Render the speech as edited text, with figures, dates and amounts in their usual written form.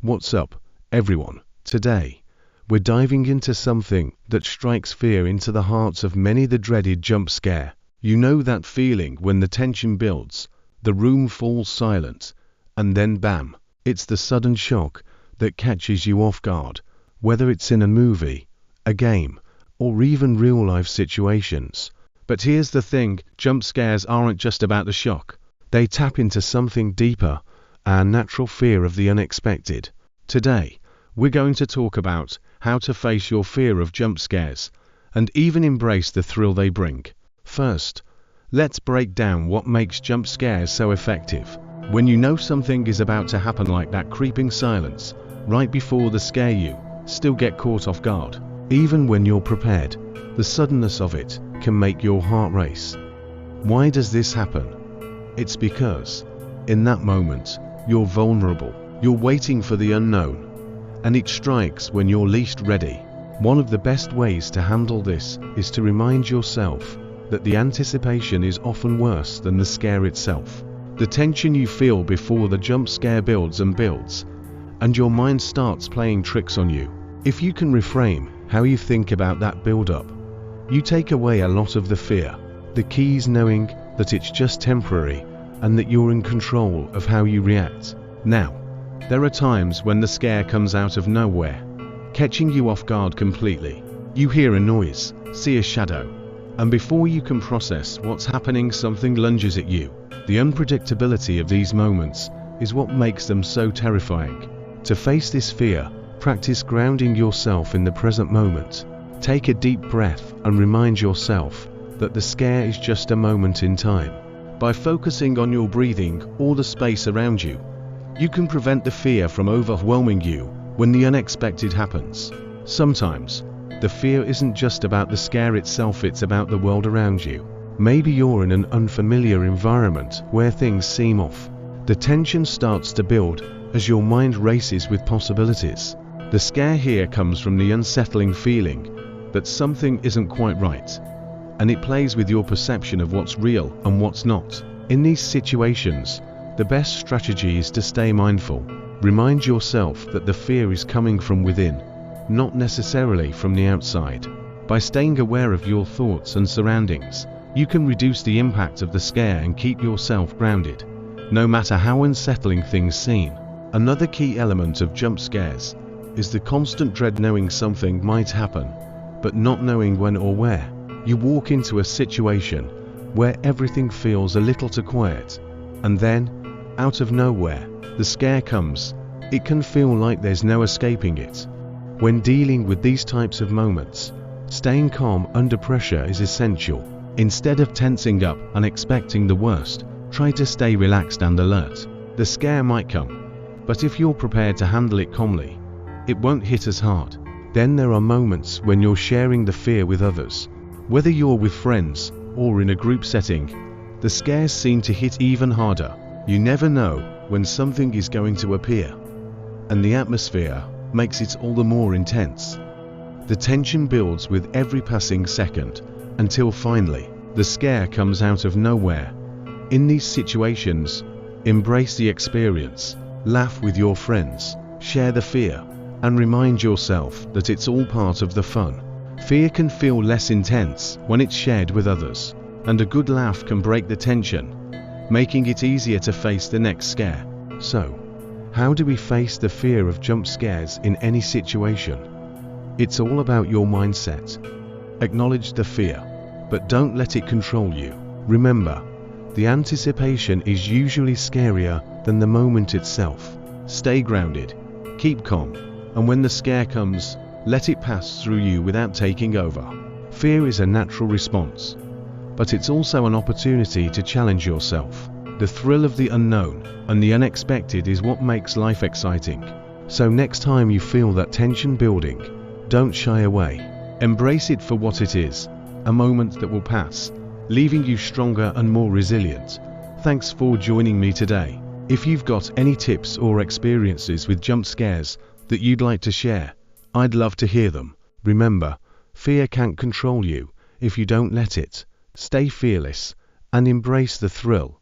What's up, everyone? Today, we're diving into something that strikes fear into the hearts of many, the dreaded jump scare. You know that feeling when the tension builds, the room falls silent, and then bam, it's the sudden shock that catches you off guard, whether it's in a movie, a game, or even real-life situations. But here's the thing, jump scares aren't just about the shock. They tap into something deeper, our natural fear of the unexpected. Today, we're going to talk about how to face your fear of jump scares, and even embrace the thrill they bring. First, let's break down what makes jump scares so effective. When you know something is about to happen, like that creeping silence right before the scare, you still get caught off guard. Even when you're prepared, the suddenness of it can make your heart race. Why does this happen? It's because, in that moment, you're vulnerable. You're waiting for the unknown, and it strikes when you're least ready. One of the best ways to handle this is to remind yourself that the anticipation is often worse than the scare itself. The tension you feel before the jump scare builds and builds, and your mind starts playing tricks on you. If you can reframe how you think about that build-up, you take away a lot of the fear. The key is knowing that it's just temporary and that you're in control of how you react. Now, there are times when the scare comes out of nowhere, catching you off guard completely. You hear a noise, see a shadow, and before you can process what's happening, something lunges at you. The unpredictability of these moments is what makes them so terrifying. To face this fear, practice grounding yourself in the present moment. Take a deep breath and remind yourself that the scare is just a moment in time. By focusing on your breathing or the space around you, you can prevent the fear from overwhelming you when the unexpected happens. Sometimes, the fear isn't just about the scare itself, it's about the world around you. Maybe you're in an unfamiliar environment where things seem off. The tension starts to build as your mind races with possibilities. The scare here comes from the unsettling feeling that something isn't quite right, and it plays with your perception of what's real and what's not. In these situations, the best strategy is to stay mindful. Remind yourself that the fear is coming from within, not necessarily from the outside. By staying aware of your thoughts and surroundings, you can reduce the impact of the scare and keep yourself grounded, no matter how unsettling things seem. Another key element of jump scares is the constant dread, knowing something might happen, but not knowing when or where. You walk into a situation where everything feels a little too quiet, and then, out of nowhere, the scare comes. It can feel like there's no escaping it. When dealing with these types of moments, staying calm under pressure is essential. Instead of tensing up and expecting the worst, try to stay relaxed and alert. The scare might come, but if you're prepared to handle it calmly, it won't hit as hard. Then there are moments when you're sharing the fear with others. Whether you're with friends or in a group setting, the scares seem to hit even harder. You never know when something is going to appear, and the atmosphere makes it all the more intense. The tension builds with every passing second, until finally, the scare comes out of nowhere. In these situations, embrace the experience, laugh with your friends, share the fear, and remind yourself that it's all part of the fun. Fear can feel less intense when it's shared with others, and a good laugh can break the tension, making it easier to face the next scare. So, how do we face the fear of jump scares in any situation? It's all about your mindset. Acknowledge the fear, but don't let it control you. Remember, the anticipation is usually scarier than the moment itself. Stay grounded, keep calm, and when the scare comes, let it pass through you without taking over. Fear is a natural response, but it's also an opportunity to challenge yourself. The thrill of the unknown and the unexpected is what makes life exciting. So next time you feel that tension building, don't shy away. Embrace it for what it is, a moment that will pass, leaving you stronger and more resilient. Thanks for joining me today. If you've got any tips or experiences with jump scares that you'd like to share, I'd love to hear them. Remember, fear can't control you if you don't let it. Stay fearless and embrace the thrill.